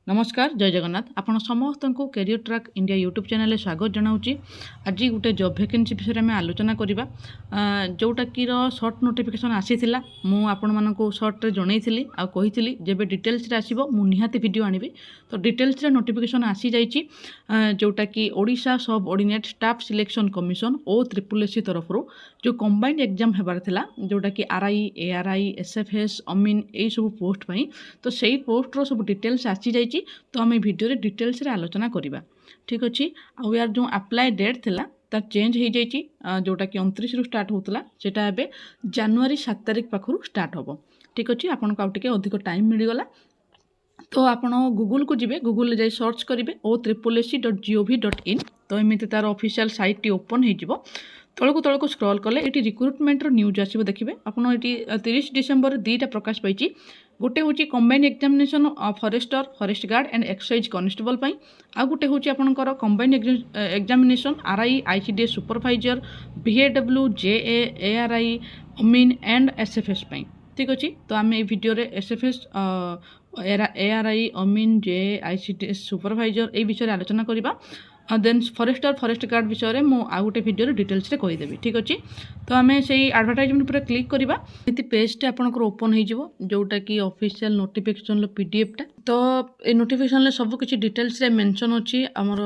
नमस्कार जय जगन्नाथ आपण समस्त को career track India YouTube channel स्वागत जनाऊँगी। आज गोटे जॉब वैकेंसी विषय में आलोचना करवा जोटा कि सर्ट नोटिफिकेशन आसी मु आपण मानक सर्ट जनई आ कही जब डिटेल्स आसो मु निहाती वीडियो आनिबी। तो डिटेल्स नोटिफिकेशन आसी जाइए जोटा कि ओडिशा सब ऑर्डिनेट स्टाफ सिलेक्शन कमिशन ओ ट्रिपल तरफ जो कंबाइंड एग्जाम होबार थिला जोटा कि आरआई एआरआई एसएफएस अमीन यही सब पोस्ट पाई। तो सही पोस्टर सब डिटेल्स आसी जाइए। तो आम भिडियो डिटेल्स रे आलोचना करवा ठीक अच्छे। आउ यार जो अप्लाई डेट थिला तार चेंज हो जाइए जोटा कि 29 रु स्टार्ट होता सेटा एबे जनवरी 7 तारिख पाखु स्टार्ट हम ठीक अच्छे। आपन को आउ टिके अधिक टाइम मिलगला तो आप गूगल को जी गूगल जाई सर्च करेंगे o3ac.gov.in। तो एमती तार ऑफिशियल साइट टी ओपन हो तलक स्क्रॉल कले ये रिक्रुटमेंटर न्यूज आसो देखिए आपड़ ये 30 डिसेम्बर दुईटा प्रकाश पाई। गोटे हूँ combined examination forester forest guard and excise constable आ गोटे हूँ आपंकर combined examination RI ICDS supervisor VAW JA ARI अमीन एंड SFS ठीक अच्छे। तो आम वीडियो SFS ARI अमीन JA ICDS सुपरवाइजर ये विषय आलोचना करवा। देन फॉरेस्टर फॉरेस्ट गार्ड विषय में आ गोटे वीडियो डिटेल्स रे कहीदेवी ठीक अच्छे। तो आम से एडवर्टाइजमेंट पर क्लिक करवा ये पेजटा आपंकर ओपन हो जोटा कि ऑफिशियल नोटिफिकेशन PDF टा। तो ये नोटिफिकेशन सब किसी डिटेल्स रे मेंशन अच्छी आमर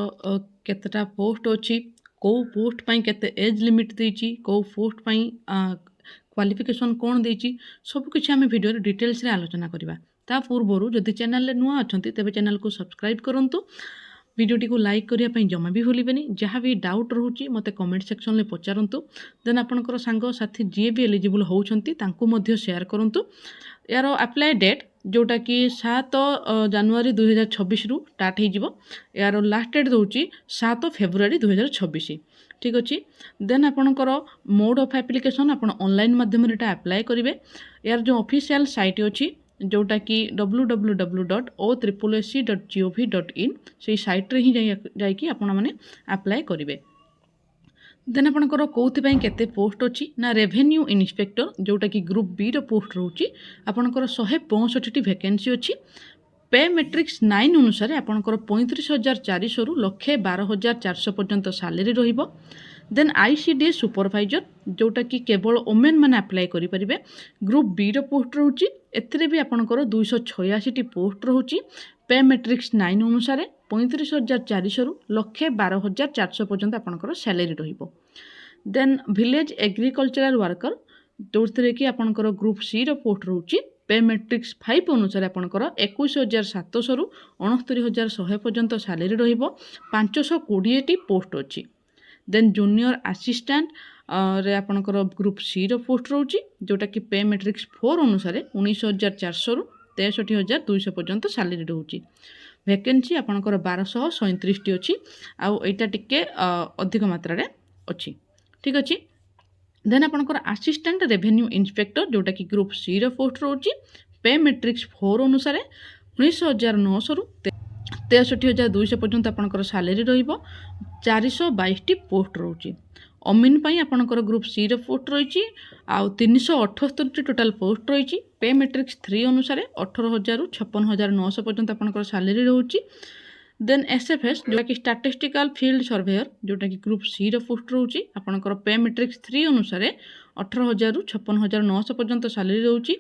केतेटा पोस्ट अच्छी कौ पोस्ट पाई केते एज लिमिट देछि कौ पोस्ट पाई क्वालिफिकेशन कौन देछि सबकिछि आम वीडियो डिटेल्स रे आलोचना करवा। ता पूर्व जदि चैनल नुआ अच्छा तेज चैनल को सब्सक्राइब करूँ वीडियोटी को लाइक करने जमा भी भूलें। जहाँ भी डाउट रोचे मत कमेंट सेक्शन में पचारतु। देन आपंकर सांग साथी जी भी एलिजिबल होती सेयार करूँ। यार अप्लाई डेट जोटा कि 7 जनवरी 2026 रु स्टार्ट हो यार लास्ट डेट दूसरी 7 फेब्रुआरी 2026 ठीक अच्छे। देन आपंकर मोड ऑफ एप्लिकेशन आप ऑनलाइन माध्यम अप्लाई करेंगे। यार जो ऑफिशियल साइट अच्छी जोटा कि www.o3ac.gov.in से साइट रे ही जाइए आपण मैंने अप्लाई करेंगे। देन आपंकर कौन केते पोस्ट अच्छी ना रेवेन्यू इन्स्पेक्टर जोटा कि ग्रुप बी रो पोस्ट रोची आपंकर 165 वैकेंसी अच्छी। पे मैट्रिक्स 9 अनुसार आपंकर 35,400 रु 1,12,400 पर्यंत सैलरी रहिबो। देन ICDS सुपरवाइजर जोटा कि केवल ओमेन मैंने अप्लाई करेंगे। ग्रुप बी रो पोस्ट रोची एथिरे भी आपंकर 286 पोस्ट रोची। पे मैट्रिक्स 9 अनुसार 35,400 रु 1,12,400 पर्यंत आपंकर सैलरी रहिबो। देन विलेज एग्रीकल्चरल वर्कर जो कि आपंकर ग्रुप सी रो पोस्ट रोची पे मैट्रिक्स 5 अनुसार आपंकर 21,700 रु 69,100 पर्यंत सैलरी रहिबो। 520 पोस्ट अच्छी। देन जूनियर असिस्टेंट रे आपंकर ग्रुप सी रो पोस्ट रोची जोटा कि पे मैट्रिक्स 4 अनुसार 19,400 रु 63,200 पर्यंत सैलरी रोची। वैकेंसी आपंकर 1237 अच्छी आउ एटा टिके अधिक मात्रा रे अच्छी ठीक अच्छे। देन आपंकर असिस्टेंट रेवेन्यू इन्स्पेक्टर जोटा कि ग्रुप सी रो पोस्ट रोची पे मैट्रिक्स 4 अनुसार 19,900 रु 63,200 पर्यंत आपंकर सैलरी रहिबो। 422 पोस्ट रोची। अमीन पाई आपंकर ग्रुप सी रो पोस्ट रही आउ 378 टोटाल पोस्ट रही। पे मैट्रिक्स 3 अनुसार 18,000 रु 56,900 पर्यंत आपंकर सैलरी रोची। देन SFS जोटा कि स्टैटिस्टिकल फील्ड सर्वेयर जोटा कि ग्रुप सी रो पोस्ट रोची आपंकर पे मैट्रिक्स 3 अनुसार 18,000 रु 56,900 पर्यंत सैलरी रोची।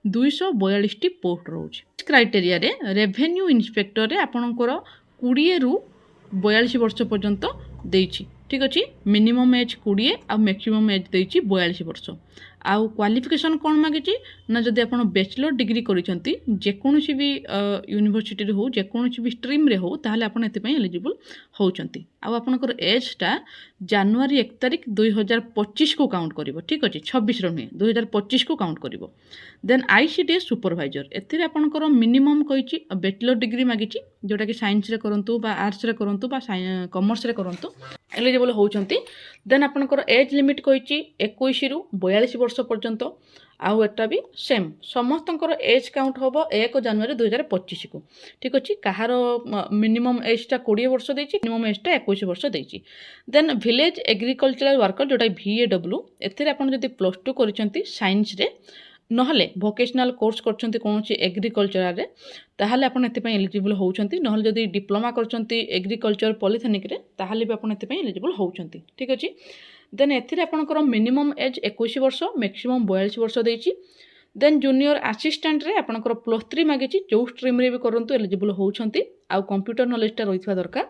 242 पोस्ट रोची। क्राइटेरिया रे रेवेन्यू इन्स्पेक्टर रे आपंकर 20 रु 42 वर्ष पर्यंत देछि ठीक अच्छे। मिनिमम एज 20 आ मैक्सिमम एज देछि 42 वर्ष। आउ क्वालिफिकेशन कौन मागिछि ना जदि आपण बैचलर डिग्री करिसंती जेकोनोसी भी यूनिवर्सिटी रे हो जेकोनोसी भी स्ट्रीम रे हो ताहले आपण एते पय एलिजिबल होउचंती। आउ आपनकर एज टा जनवरी 1 तारिख 2025 को काउंट करिवो ठीक अच्छे 26 रो नहीं 2025 को काउंट करिवो। देन ICDS सुपरवाइजर एथिरे आपनकर मिनिमम कहिछि बैचलर डिग्री मागिछि जोटा कि साइंस रे करंतु बा आर्ट्स रे करंतु बा कॉमर्स रे करंतु एलिजिबल होउचंती। देन आपनकर एज लिमिट कहिछि 21 रु 42 वर्ष पर्यंत आउ एटा भी सेम समस्तंकर एज काउंट होबो 1 जनवरी 2025 को ठीक अच्छे। कहार मिनिमम एज टा 20 वर्ष देछि मिनिमम एज टा 21 वर्ष देछि। देन विलेज एग्रीकल्चरल वर्कर जोटा VAW एथिरे आपण जदि +2 करिसंती साइंस रे নহলে ଭୋକେସନାଲ୍ କୋର୍ସ କରୁଛନ୍ତି କୌଣସି ଏଗ୍ରିକଲଚରରେ ତାହେଲେ ଆପଣ ଏଥିପାଇଁ ଏଲିଜିବଲ୍ ହେଉଛନ୍ତି। ନହେଲେ ଯଦି ଡିପ୍ଲୋମା କରୁଛନ୍ତି ଏଗ୍ରିକଲଚର ପଲିଥେନିକରେ ତାହେଲେ ବି ଆପଣ ଏଥିପାଇଁ ଏଲିଜିବଲ୍ ହେଉଛନ୍ତି। ଠିକ୍ ଅଛି। ଦେନ୍ ଏଥିରେ ଆପଣଙ୍କର ମିନିମମ୍ ଏଜ୍ 21 ବର୍ଷ ମ୍ୟାକ୍ସିମମ୍ 42 ବର୍ଷ ଦେଇଛି। ଦେନ୍ ଜୁନିୟର ଆସିଷ୍ଟାଣ୍ଟରେ ଆପଣଙ୍କର +3 ମାଗିଛି, ଯେଉଁ ଷ୍ଟ୍ରିମ୍ରେ ବି କରନ୍ତୁ ଏଲିଜିବଲ୍ ହେଉଛନ୍ତି। ଆଉ କମ୍ପ୍ୟୁଟର ନଲେଜଟା ରହିଥିବା ଦରକାର।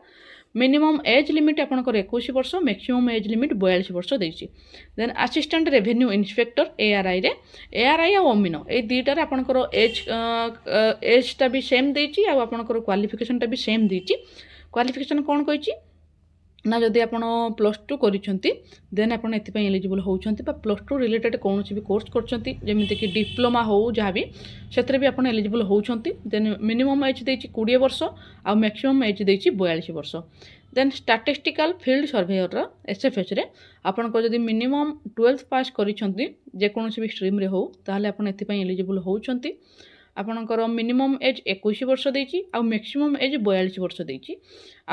ମିନିମମ୍ ଏଜ୍ ଲିମିଟ୍ ଆପଣଙ୍କର 21 ବର୍ଷ ମ୍ୟାକ୍ସିମମ୍ ଏଜ୍ ଲିମିଟ୍ 42 ବର୍ଷ ଦେଇଛି। ଦେନ୍ ଆସିଷ୍ଟାଣ୍ଟ ରେଭେନ୍ୟୁ ଇନ୍ସପେକ୍ଟର ଏଆର୍ଆଇ ଆଉ ଅମିନ ଏଇ ଦୁଇଟାରେ ଆପଣଙ୍କର ଏଜ୍ଟା ବି ସେମ୍ ଦେଇଛି ଆଉ ଆପଣଙ୍କର କ୍ୱାଲିଫିକେସନ୍ଟା ବି ସେମ୍ ଦେଇଛି। କ୍ୱାଲିଫିକେସନ୍ କ'ଣ କହିଛି ନା ଯଦି ଆପଣ +2 କରିଛନ୍ତି ଦେନ୍ ଆପଣ ଏଥିପାଇଁ ଏଲିଜିବଲ୍ ହେଉଛନ୍ତି, ବା +2 ରିଲେଟେଡ୍ କୌଣସି ବି କୋର୍ସ କରୁଛନ୍ତି ଯେମିତିକି ଡିପ୍ଲୋମା ହେଉ ଯାହା ବି ସେଥିରେ ବି ଆପଣ ଏଲିଜିବଲ୍ ହେଉଛନ୍ତି। ଦେନ୍ ମିନିମମ୍ ଏଜ୍ ଦେଇଛି 20 ବର୍ଷ ଆଉ ମ୍ୟାକ୍ସିମମ୍ ଏଜ୍ ଦେଇଛି 42 ବର୍ଷ। ଦେନ୍ ଷ୍ଟାଟିଷ୍ଟିକାଲ୍ ଫିଲ୍ଡ ସର୍ଭେୟରର SFSରେ ଆପଣଙ୍କର ଯଦି ମିନିମମ୍ 12th ପାସ୍ କରିଛନ୍ତି ଯେକୌଣସି ବି ଷ୍ଟ୍ରିମ୍ରେ ହେଉ ତାହେଲେ ଆପଣ ଏଥିପାଇଁ ଏଲିଜିବଲ୍ ହେଉଛନ୍ତି। ଆପଣଙ୍କର ମିନିମମ୍ ଏଜ୍ 21 ବର୍ଷ ଦେଇଛି ଆଉ ମ୍ୟାକ୍ସିମମ୍ ଏଜ୍ 42 ବର୍ଷ ଦେଇଛି।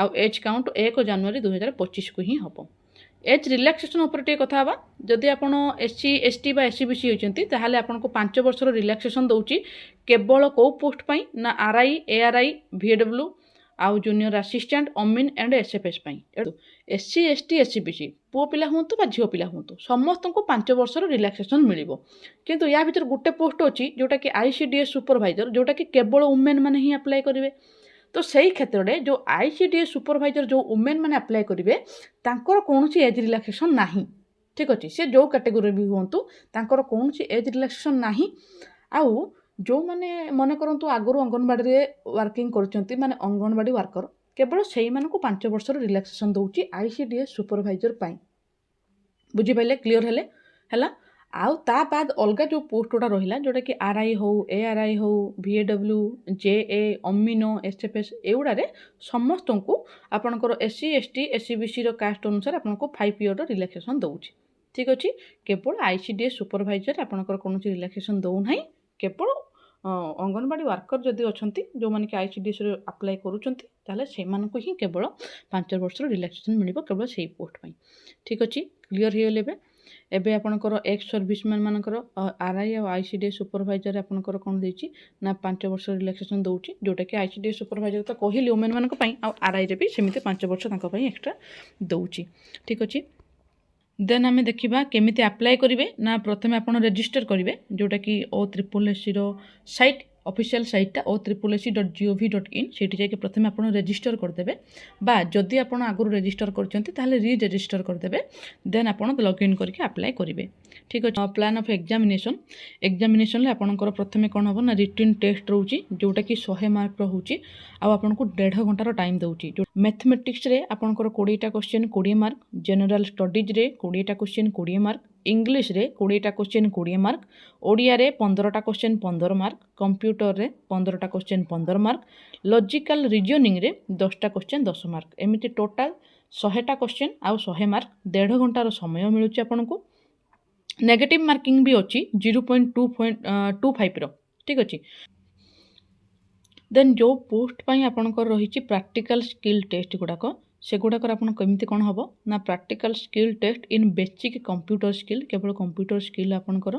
ଆଉ ଏଜ୍ କାଉଣ୍ଟ 1 ଜାନୁଆରୀ 2025କୁ ହିଁ ହେବ। ଏଜ୍ ରିଲାକ୍ସେସନ୍ ଉପରେ ଟିକେ କଥା ହେବା। ଯଦି ଆପଣ SC ST ବା SCBC ହୋଇଛନ୍ତି ତାହେଲେ ଆପଣଙ୍କୁ 5 ବର୍ଷର ରିଲାକ୍ସେସନ୍ ଦେଉଛି। କେବଳ କେଉଁ ପୋଷ୍ଟ ପାଇଁ ନା RI ARI VW ଆଉ junior assistant Amin and SFS ପାଇଁ। SC ST SCBC ପୁଅ ପିଲା ହୁଅନ୍ତୁ ବା ଝିଅ ପିଲା ହୁଅନ୍ତୁ ସମସ୍ତଙ୍କୁ 5 ବର୍ଷର ରିଲାକ୍ସେସନ୍ ମିଳିବ। କିନ୍ତୁ ୟା ଭିତରେ ଗୋଟେ ପୋଷ୍ଟ ଅଛି ଯେଉଁଟାକି ICDS ସୁପରଭାଇଜର, ଯେଉଁଟାକି କେବଳ ଓମେନ୍ ମାନେ ହିଁ ଆପ୍ଲାଏ କରିବେ। ତ ସେଇ କ୍ଷେତ୍ରରେ ଯେଉଁ ICDS ସୁପରଭାଇଜର ଯେଉଁ ଓମେନ୍ ମାନେ ଆପ୍ଲାଏ କରିବେ ତାଙ୍କର କୌଣସି ଏଜ୍ ରିଲାକ୍ସେସନ୍ ନାହିଁ। ଠିକ୍ ଅଛି। ସେ ଯେଉଁ କାଟେଗୋରୀ ବି ହୁଅନ୍ତୁ ତାଙ୍କର କୌଣସି ଏଜ୍ ରିଲାକ୍ସେସନ୍ ନାହିଁ। ଆଉ ଯେଉଁମାନେ ମନେ କରନ୍ତୁ ଆଗରୁ ଅଙ୍ଗନବାଡ଼ିରେ ୱାର୍କିଂ କରୁଛନ୍ତି ମାନେ ଅଙ୍ଗନବାଡ଼ି ୱାର୍କର, କେବଳ ସେଇମାନଙ୍କୁ 5 ବର୍ଷର ରିଲାକ୍ସେସନ୍ ଦେଉଛି ICDS ସୁପରଭାଇଜର ପାଇଁ। ବୁଝିପାରିଲେ? କ୍ଲିଅର୍ ହେଲା। ଆଉ ତା ବାଦ ଅଲଗା ଯେଉଁ ପୋଷ୍ଟ ଗୁଡ଼ା ରହିଲା ଯେଉଁଟାକି RI ହେଉ ARI ହେଉ VAW JA ଅମିନ SFS ଏଗୁଡ଼ାରେ ସମସ୍ତଙ୍କୁ ଆପଣଙ୍କର SC ST SCBCର କାଷ୍ଟ ଅନୁସାରେ ଆପଣଙ୍କୁ 5 ଇୟର୍ର ରିଲାକ୍ସେସନ୍ ଦେଉଛି। ଠିକ୍ ଅଛି। କେବଳ ICDS ସୁପରଭାଇଜର ଆପଣଙ୍କର କୌଣସି ରିଲାକ୍ସେସନ୍ ଦେଉନାହିଁ। କେବଳ ଅଙ୍ଗନବାଡ଼ି ୱାର୍କର ଯଦି ଅଛନ୍ତି ଯେଉଁମାନେ କି ICDSରେ ଆପ୍ଲାଏ କରୁଛନ୍ତି ତାହେଲେ ସେମାନଙ୍କୁ ହିଁ କେବଳ 5 ବର୍ଷର ରିଲାକ୍ସେସନ୍ ମିଳିବ କେବଳ ସେଇ ପୋଷ୍ଟ ପାଇଁ। ଠିକ୍ ଅଛି। କ୍ଲିଅର୍ ହେଇଗଲେ? ଏବେ ଆପଣଙ୍କର ଏକ୍ସ ସର୍ଭିସମ୍ୟାନ୍ ମାନଙ୍କର RI ଆଉ ICDS ସୁପରଭାଇଜରରେ ଆପଣଙ୍କର କ'ଣ ଦେଇଛି ନା 5 ବର୍ଷ ରିଲାକ୍ସେସନ୍ ଦେଉଛି, ଯେଉଁଟାକି ICDS ସୁପରଭାଇଜର ତ କହିଲି ଓମେନ୍ ମାନଙ୍କ ପାଇଁ, ଆଉ RIରେ ବି ସେମିତି 5 ବର୍ଷ ତାଙ୍କ ପାଇଁ ଏକ୍ସଟ୍ରା ଦେଉଛି। ଠିକ୍ ଅଛି। ଦେନ୍ ଆମେ ଦେଖିବା କେମିତି ଆପ୍ଲାଏ କରିବେ। ନା ପ୍ରଥମେ ଆପଣ ରେଜିଷ୍ଟର କରିବେ ଯେଉଁଟାକି OSSCର ସାଇଟ୍ ଅଫିସିଆଲ୍ ସାଇଟ୍ଟା OSSC.gov.in ସେଇଠି ଯାଇକି ପ୍ରଥମେ ଆପଣ ରେଜିଷ୍ଟର କରିଦେବେ, ବା ଯଦି ଆପଣ ଆଗରୁ ରେଜିଷ୍ଟର କରିଛନ୍ତି ତାହେଲେ ରେଜିଷ୍ଟର କରିଦେବେ। ଦେନ୍ ଆପଣ ଲଗ୍ଇନ୍ କରିକି ଆପ୍ଲାଏ କରିବେ। ଠିକ୍ ଅଛି। ପ୍ଲାନ୍ ଅଫ୍ ଏକ୍ଜାମିନେସନ୍ରେ ଆପଣଙ୍କର ପ୍ରଥମେ କ'ଣ ହେବ ନା ରିଟିନ୍ ଟେଷ୍ଟ ରହୁଛି ଯେଉଁଟାକି 100 ମାର୍କର ହେଉଛି ଆଉ ଆପଣଙ୍କୁ 1.5 ଘଣ୍ଟାର ଟାଇମ୍ ଦେଉଛି। ମ୍ୟାଥମେଟିକ୍ସରେ ଆପଣଙ୍କର 20ଟା କ୍ୱେଶ୍ଚିନ୍ 20 ମାର୍କ, ଜେନେରାଲ୍ ଷ୍ଟଡିଜ୍ରେ 20ଟା କ୍ୱେଶ୍ଚିନ୍ 20 ମାର୍କ, ଇଂଲିଶରେ 20ଟା କ୍ୱେଶ୍ଚିନ୍ 20 ମାର୍କ, ଓଡ଼ିଆରେ 15ଟା କ୍ୱେଶ୍ଚିନ୍ 15 ମାର୍କ, କମ୍ପ୍ୟୁଟରରେ 15ଟା କ୍ୱେଶ୍ଚିନ୍ 15 ମାର୍କ, ଲଜିକାଲ୍ ରିଜନିଂରେ 10ଟା କ୍ୱେଶ୍ଚିନ୍ 10 ମାର୍କ। ଏମିତି ଟୋଟାଲ୍ 100ଟା କ୍ୱେଶ୍ଚିନ୍ ଆଉ 100 ମାର୍କ। 1.5 ଘଣ୍ଟାର ସମୟ ମିଳୁଛି ଆପଣଙ୍କୁ। ନେଗେଟିଭ୍ ମାର୍କିଂ ବି ଅଛି 0.25ର। ଠିକ୍ ଅଛି। ଦେନ୍ ଯେଉଁ ପୋଷ୍ଟ ପାଇଁ ଆପଣଙ୍କର ରହିଛି ପ୍ରାକ୍ଟିକାଲ୍ ସ୍କିଲ୍ ଟେଷ୍ଟ ସେଗୁଡ଼ାକର ଆପଣ କେମିତି କ'ଣ ହେବ ନା practical skill test in basic computer skill, କେବଳ କମ୍ପ୍ୟୁଟର ସ୍କିଲ୍ ଆପଣଙ୍କର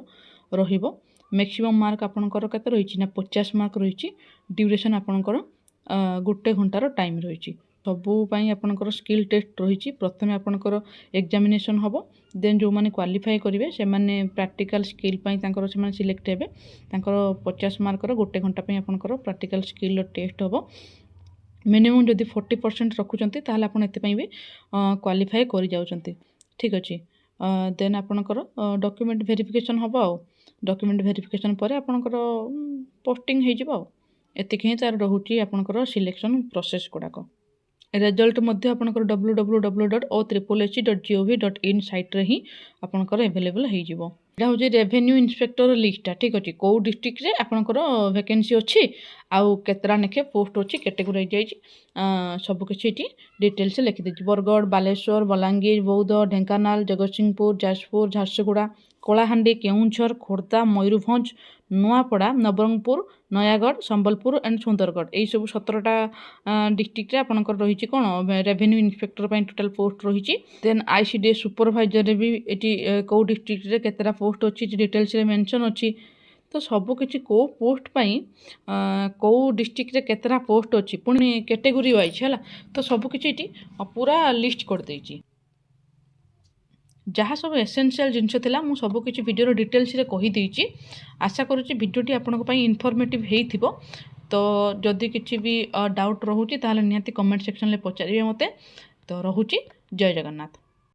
ରହିବ। ମ୍ୟାକ୍ସିମମ୍ ମାର୍କ ଆପଣଙ୍କର କେତେ ରହିଛି ନା 50 ମାର୍କ ରହିଛି। ଡ୍ୟୁରେସନ୍ ଆପଣଙ୍କର 1 ଘଣ୍ଟାର ଟାଇମ୍ ରହିଛି। ସବୁ ପାଇଁ ଆପଣଙ୍କର ସ୍କିଲ୍ ଟେଷ୍ଟ ରହିଛି। ପ୍ରଥମେ ଆପଣଙ୍କର ଏକ୍ଜାମିନେସନ୍ ହେବ, ଦେନ୍ ଯେଉଁମାନେ କ୍ୱାଲିଫାଏ କରିବେ ସେମାନେ ପ୍ରାକ୍ଟିକାଲ୍ ସ୍କିଲ୍ ପାଇଁ ସେମାନେ ସିଲେକ୍ଟ ହେବେ। ତାଙ୍କର 50 ମାର୍କର 1 ଘଣ୍ଟା ପାଇଁ ଆପଣଙ୍କର ପ୍ରାକ୍ଟିକାଲ୍ ସ୍କିଲ୍ର ଟେଷ୍ଟ ହେବ। ମିନିମମ୍ ଯଦି 40% ରଖୁଛନ୍ତି ତାହେଲେ ଆପଣ ଏଥିପାଇଁ ବି କ୍ୱାଲିଫାଏ କରିଯାଉଛନ୍ତି। ଠିକ୍ ଅଛି। ଦେନ୍ ଆପଣଙ୍କର ଡକ୍ୟୁମେଣ୍ଟ ଭେରିଫିକେସନ୍ ହେବ। ଆଉ ଡକ୍ୟୁମେଣ୍ଟ ଭେରିଫିକେସନ୍ ପରେ ଆପଣଙ୍କର ପୋଷ୍ଟିଂ ହେଇଯିବ। ଆଉ ଏତିକି ହିଁ ତାର ରହୁଛି ଆପଣଙ୍କର ସିଲେକ୍ସନ୍ ପ୍ରୋସେସ୍ ଗୁଡ଼ାକ। ରେଜଲ୍ଟ ମଧ୍ୟ ଆପଣଙ୍କର www.OSSC.gov.in ସାଇଟ୍ରେ ହିଁ ଆପଣଙ୍କର ଆଭେଲେବଲ୍ ହେଇଯିବ। ଏଇଟା ହେଉଛି ରେଭେନ୍ୟୁ ଇନ୍ସପେକ୍ଟର ଲିଷ୍ଟଟା। ଠିକ୍ ଅଛି। କେଉଁ ଡିଷ୍ଟ୍ରିକ୍ଟରେ ଆପଣଙ୍କର ଭ୍ୟାକେନ୍ସି ଅଛି ଆଉ କେତେଟା ଲେଖେ ପୋଷ୍ଟ ଅଛି କାଟେଗୋରାଇଜ୍ ଯାଇଛି ସବୁକିଛି ଏଠି ଡିଟେଲ୍ସ ଲେଖିଦେଇଛି। ବରଗଡ଼, ବାଲେଶ୍ୱର, ବଲାଙ୍ଗୀର, ବୌଦ୍ଧ, ଢେଙ୍କାନାଳ, ଜଗତସିଂହପୁର, ଯାଜପୁର, ଝାରସୁଗୁଡ଼ା, କଳାହାଣ୍ଡି, କେଉଁଝର, ଖୋର୍ଦ୍ଧା, ମୟୂରଭଞ୍ଜ, ନୂଆପଡ଼ା, ନବରଙ୍ଗପୁର, ନୟାଗଡ଼, ସମ୍ବଲପୁର ଆଣ୍ଡ ସୁନ୍ଦରଗଡ଼ ଏଇସବୁ 17ଟା ଡିଷ୍ଟ୍ରିକ୍ଟରେ ଆପଣଙ୍କର ରହିଛି କ'ଣ ରେଭେନ୍ୟୁ ଇନ୍ସପେକ୍ଟର ପାଇଁ ଟୋଟାଲ୍ ପୋଷ୍ଟ ରହିଛି। ଦେନ୍ ICDS ସୁପରଭାଇଜରରେ ବି ଏଠି କେଉଁ ଡିଷ୍ଟ୍ରିକ୍ଟରେ କେତେଟା ପୋଷ୍ଟ ଅଛି ଡିଟେଲ୍ସରେ ମେନସନ୍ ଅଛି। तो सबकिछि को पोस्ट पाई कौ डिस्ट्रिक्ट रे केतेटा पोस्ट अछि पुणी कैटेगरी वाइज है तो सबकिछि एटी पूरा लिस्ट कर देछि जहाँ सब एसेंशियल जिनस थिला मु सबकिछि वीडियो डिटेल्स रे कहि देछि आशा करूछि वीडियोटी आपनको पई इन्फॉर्मेटिव हेइथिबो तो जदि किछि भी डाउट रहुछि ताहले निहाती कमेंट सेक्शन ले पचारिबे मते तो रहुछि जय जगन्नाथ।